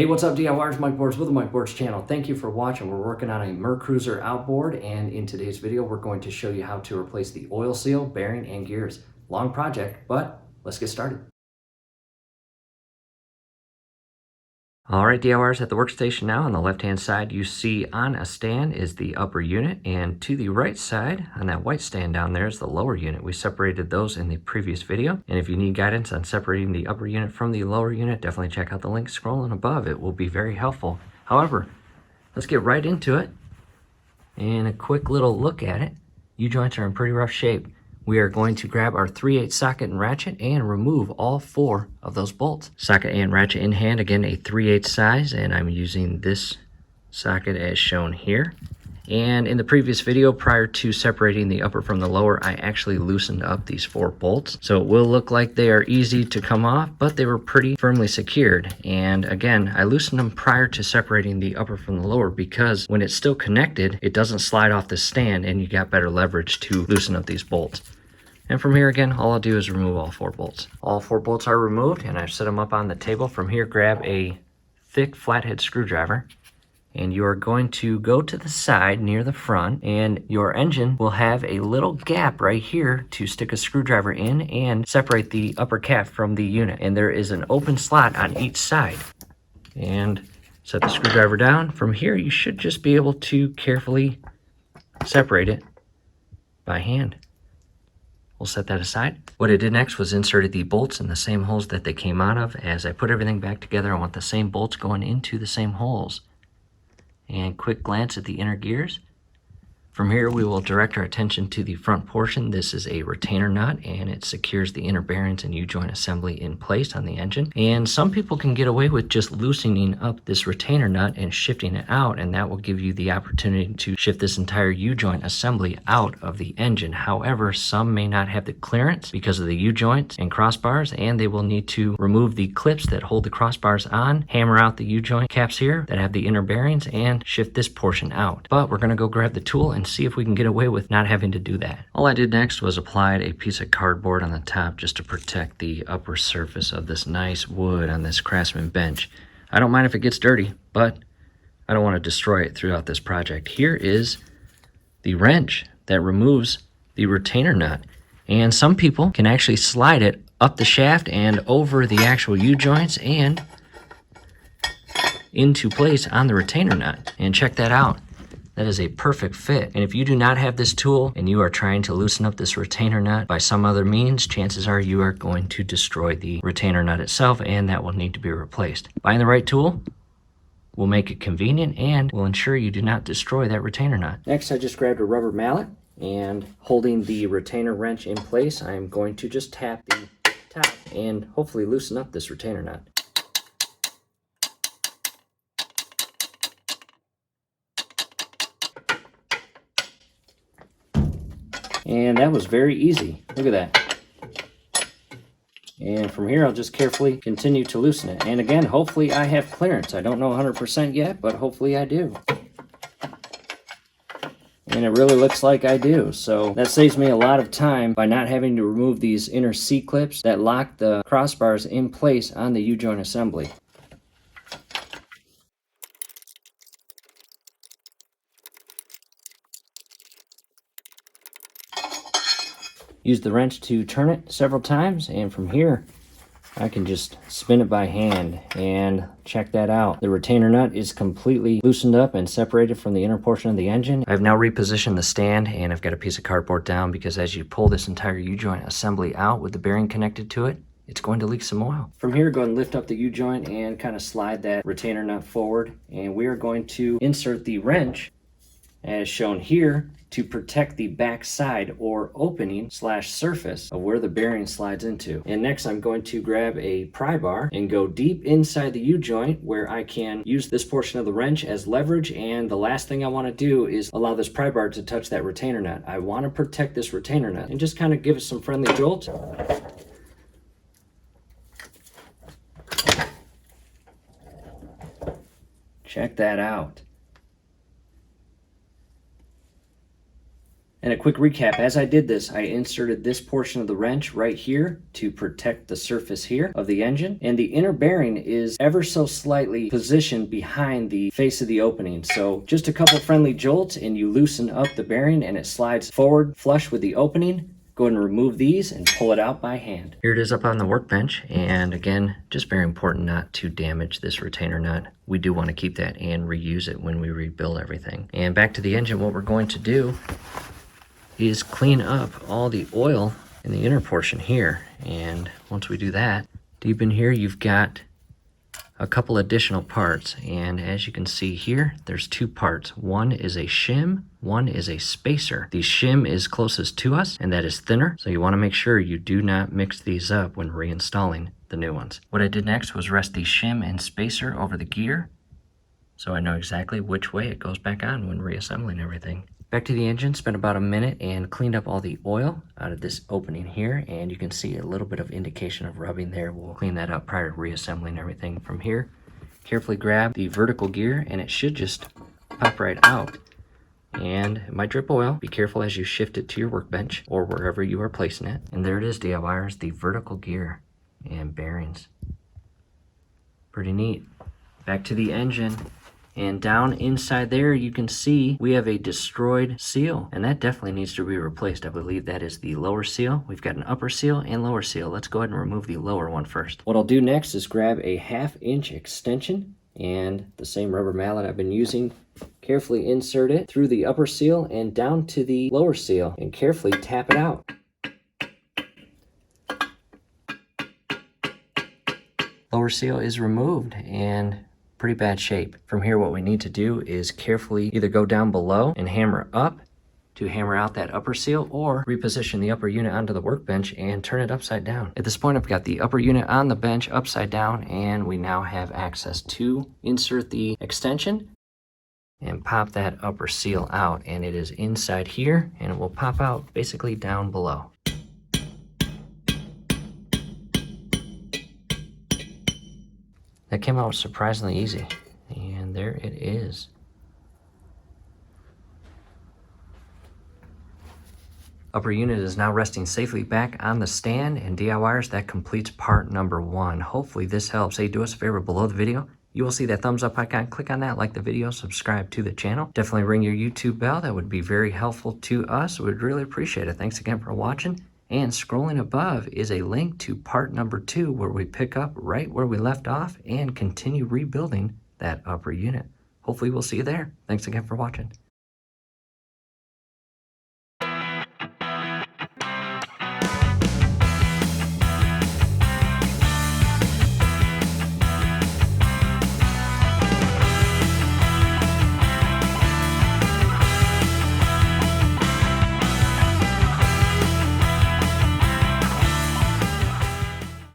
Hey, what's up DIYers? Mike Boards with the Mike Boards channel. Thank you for watching. We're working on a Mercruiser outboard, and in today's video we're going to show you how to replace the oil seal, bearing, and gears. Long project, but let's get started. Alright DIYers, at the workstation now, on the left hand side you see on a stand is the upper unit, and to the right side on that white stand down there is the lower unit. We separated those in the previous video, and if you need guidance on separating the upper unit from the lower unit, definitely check out the link scrolling above. It will be very helpful. However, let's get right into it and a quick little look at it. U-joints are in pretty rough shape. We are going to grab our 3/8 socket and ratchet and remove all 4 of those bolts. Socket and ratchet in hand, again a 3/8 size, and I'm using this socket as shown here. And in the previous video, prior to separating the upper from the lower, I actually loosened up these 4 bolts. So it will look like they are easy to come off, but they were pretty firmly secured. And again, I loosened them prior to separating the upper from the lower because when it's still connected, it doesn't slide off the stand and you got better leverage to loosen up these bolts. And from here again, all I'll do is remove all 4 bolts. All 4 bolts are removed and I've set them up on the table. From here, grab a thick flathead screwdriver, and you are going to go to the side near the front, and your engine will have a little gap right here to stick a screwdriver in and separate the upper cap from the unit. And there is an open slot on each side. And set the screwdriver down. From here, you should just be able to carefully separate it by hand. We'll set that aside. What I did next was inserted the bolts in the same holes that they came out of. As I put everything back together, I want the same bolts going into the same holes. And quick glance at the inner gears. From here, we will direct our attention to the front portion. This is a retainer nut, and it secures the inner bearings and U-joint assembly in place on the engine. And some people can get away with just loosening up this retainer nut and shifting it out, and that will give you the opportunity to shift this entire U-joint assembly out of the engine. However, some may not have the clearance because of the U-joints and crossbars, and they will need to remove the clips that hold the crossbars on, hammer out the U-joint caps here that have the inner bearings, and shift this portion out. But we're going to go grab the tool and see if we can get away with not having to do that. All I did next was applied a piece of cardboard on the top just to protect the upper surface of this nice wood on this Craftsman bench. I don't mind if it gets dirty, but I don't want to destroy it throughout this project. Here is the wrench that removes the retainer nut, and some people can actually slide it up the shaft and over the actual U-joints and into place on the retainer nut. And check that out. That is a perfect fit. And if you do not have this tool and you are trying to loosen up this retainer nut by some other means, chances are you are going to destroy the retainer nut itself, and that will need to be replaced. Buying the right tool will make it convenient and will ensure you do not destroy that retainer nut. Next, I just grabbed a rubber mallet, and holding the retainer wrench in place, I'm going to just tap the top and hopefully loosen up this retainer nut. And that was very easy. Look at that. And from here, I'll just carefully continue to loosen it. And again, hopefully I have clearance. I don't know 100% yet, but hopefully I do. And it really looks like I do. So that saves me a lot of time by not having to remove these inner C-clips that lock the crossbars in place on the U-joint assembly. Use the wrench to turn it several times, and from here I can just spin it by hand. And check that out. The retainer nut is completely loosened up and separated from the inner portion of the engine. I've now repositioned the stand, and I've got a piece of cardboard down because as you pull this entire U-joint assembly out with the bearing connected to it, it's going to leak some oil. From here, go ahead and lift up the U-joint and kind of slide that retainer nut forward, and we are going to insert the wrench as shown here to protect the back side or opening / surface of where the bearing slides into. And next I'm going to grab a pry bar and go deep inside the U-joint where I can use this portion of the wrench as leverage, and the last thing I want to do is allow this pry bar to touch that retainer nut. I want to protect this retainer nut and just kind of give it some friendly jolts. Check that out. And a quick recap, as I did this, I inserted this portion of the wrench right here to protect the surface here of the engine. And the inner bearing is ever so slightly positioned behind the face of the opening. So just a couple friendly jolts and you loosen up the bearing and it slides forward flush with the opening. Go ahead and remove these and pull it out by hand. Here it is up on the workbench, and again, just very important not to damage this retainer nut. We do want to keep that and reuse it when we rebuild everything. And back to the engine, what we're going to do is clean up all the oil in the inner portion here. And once we do that, deep in here you've got a couple additional parts, and as you can see here, there's two parts. One is a shim, one is a spacer. The shim is closest to us, and that is thinner, so you want to make sure you do not mix these up when reinstalling the new ones. What I did next was rest the shim and spacer over the gear, so I know exactly which way it goes back on when reassembling everything. Back to the engine, spent about a minute and cleaned up all the oil out of this opening here, and you can see a little bit of indication of rubbing there. We'll clean that up prior to reassembling everything. From here, carefully grab the vertical gear and it should just pop right out. And it might drip oil. Be careful as you shift it to your workbench or wherever you are placing it. And there it is, DIYers, the vertical gear and bearings. Pretty neat. Back to the engine. And down inside there, you can see we have a destroyed seal, and that definitely needs to be replaced. I believe that is the lower seal. We've got an upper seal and lower seal. Let's go ahead and remove the lower one first. What I'll do next is grab a 1/2 inch extension and the same rubber mallet I've been using. Carefully insert it through the upper seal and down to the lower seal and carefully tap it out. Lower seal is removed and pretty bad shape. From here, what we need to do is carefully either go down below and hammer up to hammer out that upper seal, or reposition the upper unit onto the workbench and turn it upside down. At this point, I've got the upper unit on the bench upside down, and we now have access to insert the extension and pop that upper seal out, and it is inside here, and it will pop out basically down below. That came out surprisingly easy, and there it is. Upper unit is now resting safely back on the stand, and DIYers, that completes part number 1. Hopefully this helps. Hey, do us a favor below the video. You will see that thumbs up icon. Click on that, like the video, subscribe to the channel. Definitely ring your YouTube bell. That would be very helpful to us. We'd really appreciate it. Thanks again for watching. And scrolling above is a link to part number 2, where we pick up right where we left off and continue rebuilding that upper unit. Hopefully we'll see you there. Thanks again for watching.